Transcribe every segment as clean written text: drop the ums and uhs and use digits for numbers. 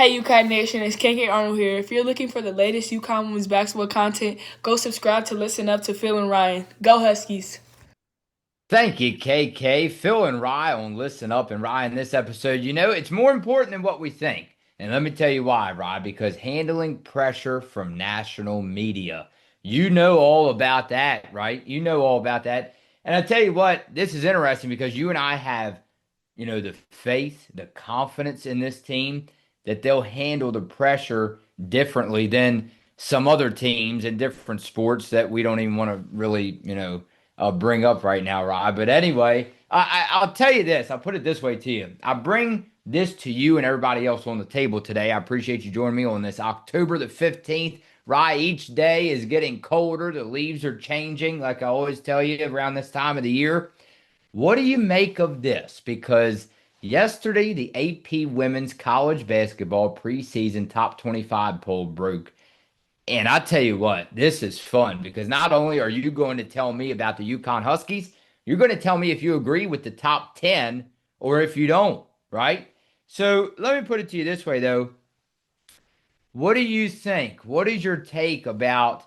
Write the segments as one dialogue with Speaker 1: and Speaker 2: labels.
Speaker 1: Hey UConn Nation, it's KK Arnold here. If you're looking for the latest UConn women's basketball content, go subscribe to Listen Up to Phil and Ryan. Go Huskies!
Speaker 2: Thank you, KK. Phil and Ryan on Listen Up. And Ryan, this episode, it's more important than what we think. And let me tell you why, Ryan, because handling pressure from national media. You know all about that, right? You know all about that. And I tell you what, this is interesting because you and I have, the faith, the confidence in this team that they'll handle the pressure differently than some other teams in different sports that we don't even want to really, bring up right now, Rob. But anyway, I'll tell you this. I'll put it this way to you. I bring this to you and everybody else on the table today. I appreciate you joining me on this October the 15th. Right, each day is getting colder. The leaves are changing, like I always tell you around this time of the year. What do you make of this? Because yesterday, the AP Women's College Basketball Preseason Top 25 poll broke. And I tell you what, this is fun because not only are you going to tell me about the UConn Huskies, you're going to tell me if you agree with the top 10 or if you don't, right? So let me put it to you this way, though. What do you think? What is your take about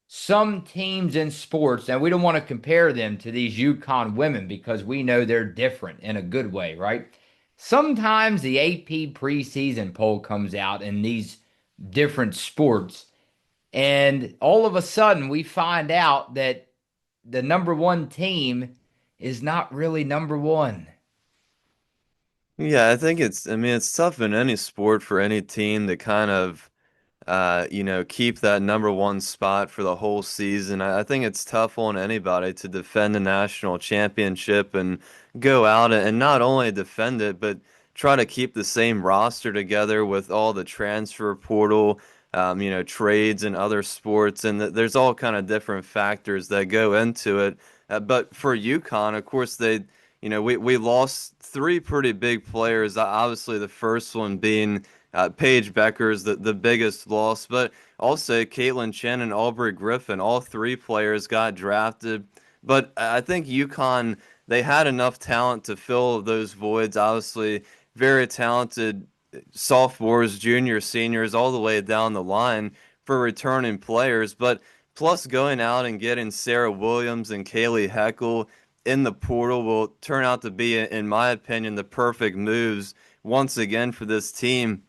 Speaker 2: some teams in sports? And we don't want to compare them to these UConn women because we know they're different in a good way, right? Sometimes the AP preseason poll comes out in these different sports and all of a sudden, we find out that the number one team is not really number one.
Speaker 3: Yeah, I mean, it's tough in any sport for any team to kind of, keep that number one spot for the whole season. I think it's tough on anybody to defend the national championship and go out and not only defend it, but try to keep the same roster together with all the transfer portal, trades and other sports. And there's all kind of different factors that go into it. But for UConn, of course, we lost three pretty big players. Obviously, the first one being Paige Becker's the biggest loss, but also Caitlin Chen and Aubrey Griffin. All three players got drafted. But I think UConn, they had enough talent to fill those voids. Obviously, very talented sophomores, juniors, seniors, all the way down the line for returning players. But plus going out and getting Sarah Williams and Kaylee Heckle in the portal will turn out to be, in my opinion, the perfect moves once again for this team.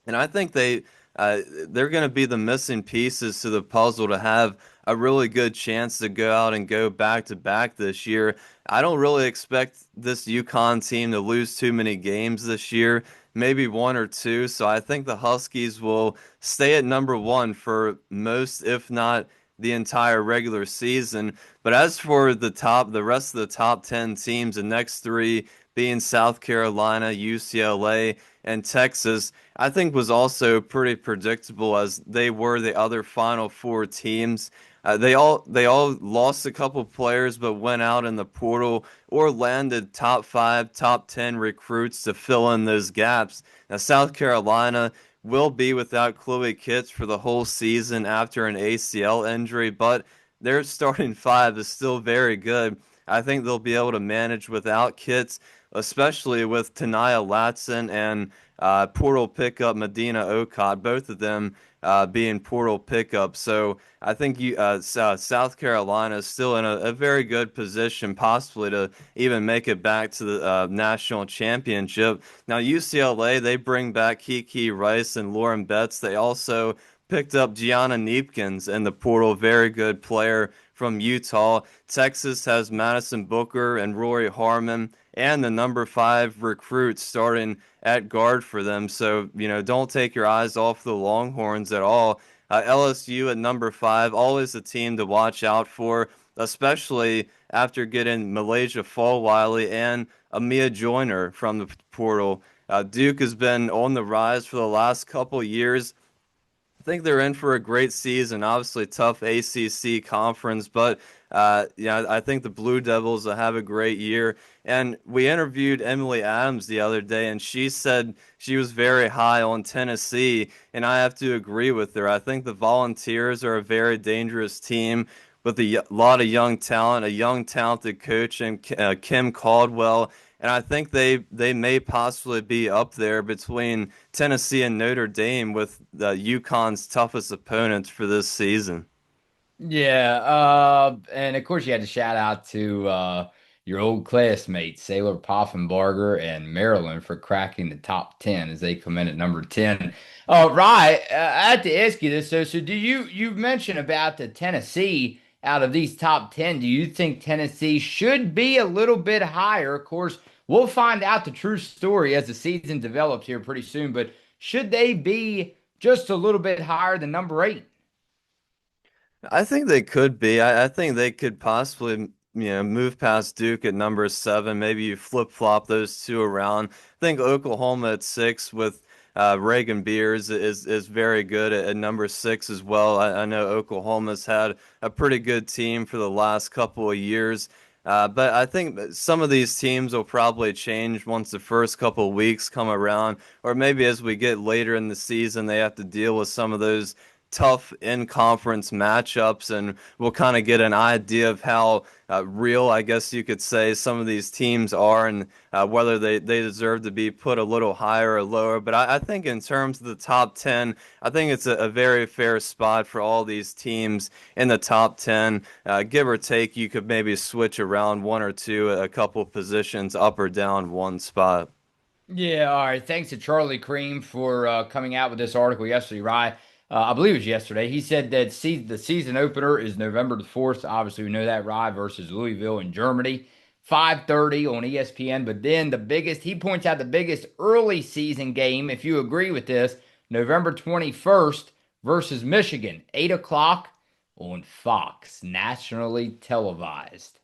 Speaker 3: And I think they're going to be the missing pieces to the puzzle to have a really good chance to go out and go back to back this year. I don't really expect this UConn team to lose too many games this year, maybe one or two. So I think the Huskies will stay at number one for most, if not the entire regular season. But as for the rest of the top 10 teams, the next three being South Carolina, UCLA, and Texas, I think was also pretty predictable as they were the other Final Four teams. They all lost a couple players, but went out in the portal or landed top five, top 10 recruits to fill in those gaps. Now, South Carolina will be without Chloe Kitts for the whole season after an ACL injury, but their starting five is still very good. I think they'll be able to manage without Kitts, especially with Tanaya Latson and portal pickup Medina Okot, both of them being portal pickups. So I think South Carolina is still in a very good position, possibly to even make it back to the national championship. Now UCLA, they bring back Kiki Rice and Lauren Betts. They also picked up Gianna Neepkins in the portal, very good player from Utah. Texas has Madison Booker and Rory Harmon and the number five recruit starting at guard for them. So, don't take your eyes off the Longhorns at all. LSU at number five, always a team to watch out for, especially after getting Malaysia Fall-Wiley and Amia Joyner from the portal. Duke has been on the rise for the last couple years. I think they're in for a great season. Obviously, tough ACC conference, but I think the Blue Devils will have a great year. And we interviewed Emily Adams the other day, and she said she was very high on Tennessee, and I have to agree with her. I think the Volunteers are a very dangerous team with a lot of young talent, a young talented coach, and Kim Caldwell, and I think they may possibly be up there between Tennessee and Notre Dame with UConn's toughest opponents for this season.
Speaker 2: Yeah, and of course you had to shout out to your old classmates, Sailor Poffenbarger and Maryland for cracking the top 10 as they come in at number 10. Right, I had to ask you this. So do you mentioned about the Tennessee out of these top 10, do you think Tennessee should be a little bit higher? Of course, we'll find out the true story as the season develops here pretty soon, but should they be just a little bit higher than number 8?
Speaker 3: I think they could be. I think they could possibly, move past Duke at number 7. Maybe you flip-flop those two around. I think Oklahoma at 6 with Reagan Beers is very good at number 6 as well. I know Oklahoma's had a pretty good team for the last couple of years. But I think some of these teams will probably change once the first couple of weeks come around, or maybe as we get later in the season, they have to deal with some of those tough in-conference matchups, and we'll kind of get an idea of how real, I guess you could say, some of these teams are, and whether they deserve to be put a little higher or lower. But I think in terms of the top 10, I think it's a very fair spot for all these teams in the top 10. Give or take, you could maybe switch around one or two, a couple positions up or down one spot.
Speaker 2: Yeah, all right. Thanks to Charlie Cream for coming out with this article yesterday, Rye. I believe it was yesterday. He said that the season opener is November the 4th. Obviously, we know that, Rye, versus Louisville in Germany. 5:30 on ESPN. But then he points out the biggest early season game, if you agree with this, November 21st versus Michigan, 8 o'clock on Fox, nationally televised.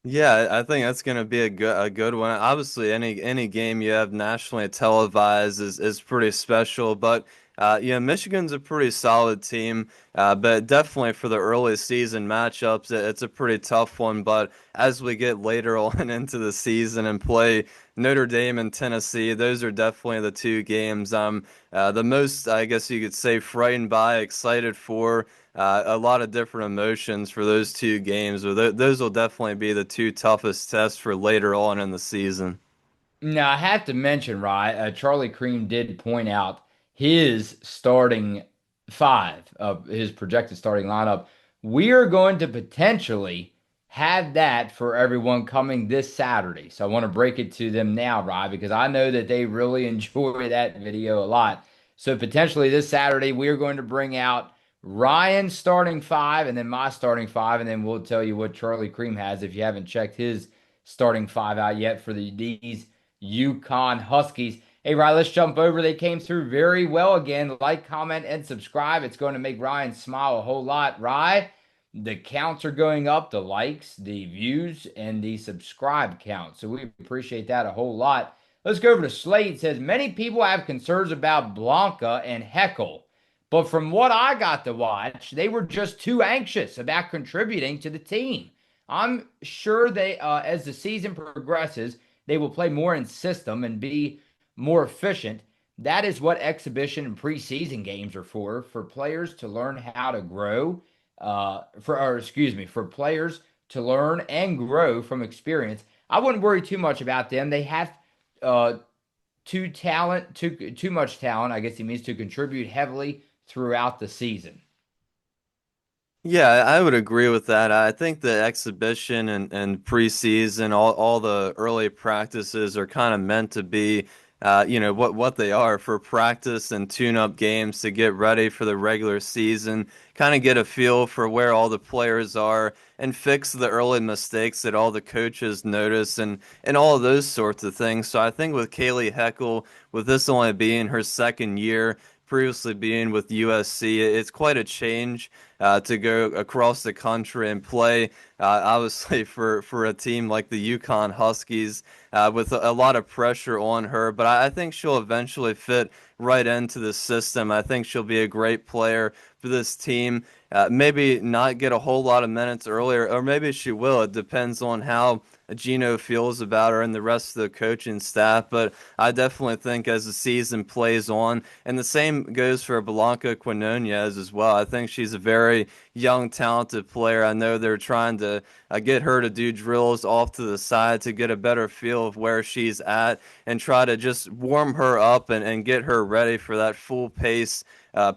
Speaker 3: Yeah, I think that's going to be a good one. Obviously, any game you have nationally televised is pretty special, but Michigan's a pretty solid team, but definitely for the early season matchups, it's a pretty tough one. But as we get later on into the season and play Notre Dame and Tennessee, those are definitely the two games I'm the most, I guess you could say, frightened by, excited for. A lot of different emotions for those two games, but those will definitely be the two toughest tests for later on in the season.
Speaker 2: Now, I have to mention, Rye, Charlie Cream did point out his starting five of his projected starting lineup. We are going to potentially have that for everyone coming this Saturday. So I want to break it to them now, Rye, because I know that they really enjoy that video a lot. So potentially this Saturday, we are going to bring out Ryan's starting five and then my starting five, and then we'll tell you what Charlie Cream has if you haven't checked his starting five out yet for these UConn Huskies. Hey, Ryan, let's jump over. They came through very well again. Like, comment, and subscribe. It's going to make Ryan smile a whole lot. Ryan, the counts are going up, the likes, the views, and the subscribe count. So we appreciate that a whole lot. Let's go over to Slade. It says, many people have concerns about Blanca and Heckle. But from what I got to watch, they were just too anxious about contributing to the team. I'm sure as the season progresses, they will play more in system and be more efficient. That is what exhibition and preseason games are for players to learn how to grow. For players to learn and grow from experience. I wouldn't worry too much about them. They have uh, too much talent. I guess he means to contribute heavily throughout the season.
Speaker 3: Yeah, I would agree with that. I think the exhibition and preseason, all the early practices are kind of meant to be, what they are for practice and tune-up games to get ready for the regular season, kind of get a feel for where all the players are and fix the early mistakes that all the coaches notice and all of those sorts of things. So I think with Kaylee Heckle, with this only being her second year, previously being with USC, it's quite a change to go across the country and play, obviously for a team like the UConn Huskies, with a lot of pressure on her. But I think she'll eventually fit right into the system. I think she'll be a great player for this team. Maybe not get a whole lot of minutes earlier, or maybe she will. It depends on how Gino feels about her and the rest of the coaching staff. But I definitely think as the season plays on, and the same goes for Blanca Quinonez as well. I think she's a very very young, talented player. I know they're trying to get her to do drills off to the side to get a better feel of where she's at and try to just warm her up and get her ready for that full pace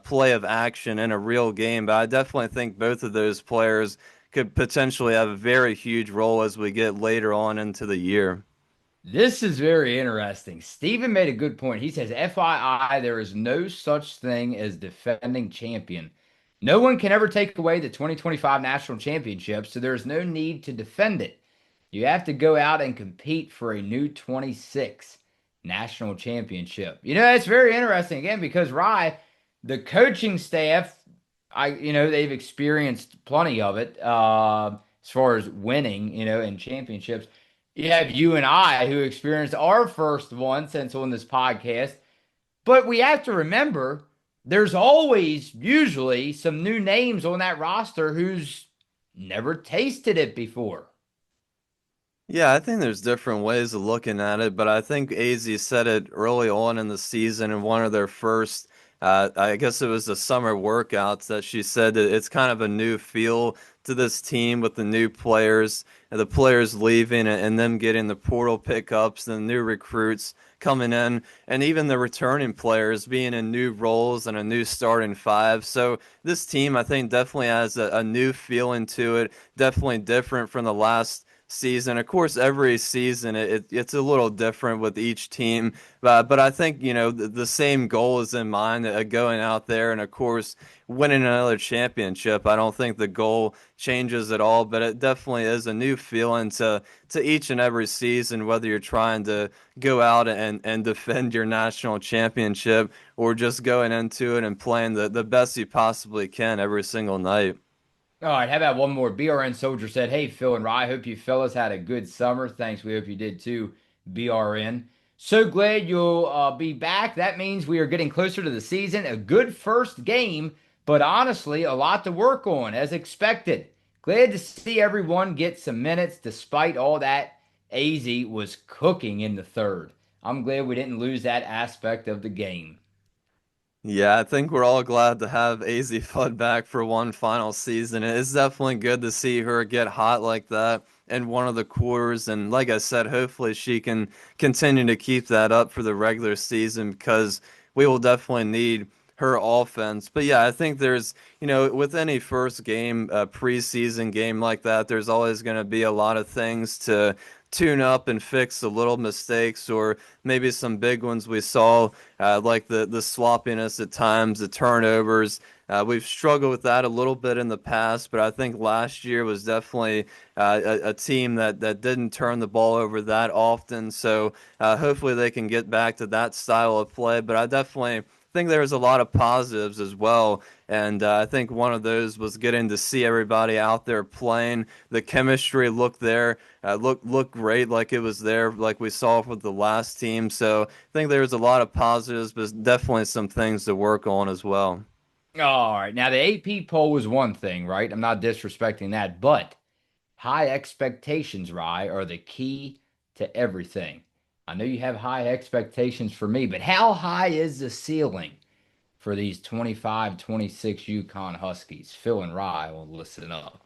Speaker 3: play of action in a real game. But I definitely think both of those players could potentially have a very huge role as we get later on into the year.
Speaker 2: This is very interesting. Steven made a good point. He says, FYI, there is no such thing as defending champion. No one can ever take away the 2025 national championship, so there is no need to defend it. You have to go out and compete for a new 26 national championship. It's very interesting again because Rye, the coaching staff, they've experienced plenty of it as far as winning, in championships. You have you and I who experienced our first one since on this podcast. But we have to remember there's always usually some new names on that roster who's never tasted it before.
Speaker 3: Yeah, I think there's different ways of looking at it, but I think AZ said it early on in the season in one of their first, I guess it was the summer workouts, that she said that it's kind of a new feel to this team with the new players, and the players leaving and them getting the portal pickups and the new recruits coming in, and even the returning players being in new roles and a new starting five. So this team, I think, definitely has a new feeling to it, definitely different from the last season. Of course, every season it's a little different with each team, but I think the same goal is in mind, going out there and of course winning another championship. I don't think the goal changes at all, but it definitely is a new feeling to each and every season, whether you're trying to go out and defend your national championship or just going into it and playing the best you possibly can every single night.
Speaker 2: All right, how about one more? BRN Soldier said, "Hey, Phil and Rye, hope you fellas had a good summer. Thanks. We hope you did too, BRN. So glad you'll be back. That means we are getting closer to the season. A good first game, but honestly, a lot to work on as expected. Glad to see everyone get some minutes despite all that AZ was cooking in the third. I'm glad we didn't lose that aspect of the game."
Speaker 3: Yeah, I think we're all glad to have AZ Flood back for one final season. It's definitely good to see her get hot like that in one of the quarters. And like I said, hopefully she can continue to keep that up for the regular season because we will definitely need her offense. But yeah, I think there's, with any first game, preseason game like that, there's always going to be a lot of things to tune up and fix the little mistakes or maybe some big ones we saw, like the sloppiness at times, the turnovers. We've struggled with that a little bit in the past, but I think last year was definitely a team that didn't turn the ball over that often. So hopefully they can get back to that style of play. But I definitely think there's a lot of positives as well. And I think one of those was getting to see everybody out there playing. The chemistry looked there, looked great, like it was there, like we saw with the last team. So I think there's a lot of positives, but definitely some things to work on as well.
Speaker 2: All right. Now, the AP poll was one thing, right? I'm not disrespecting that, but high expectations, Rye, are the key to everything. I know you have high expectations for me, but how high is the ceiling for these 25, 26 UConn Huskies? Phil and Rye will listen up.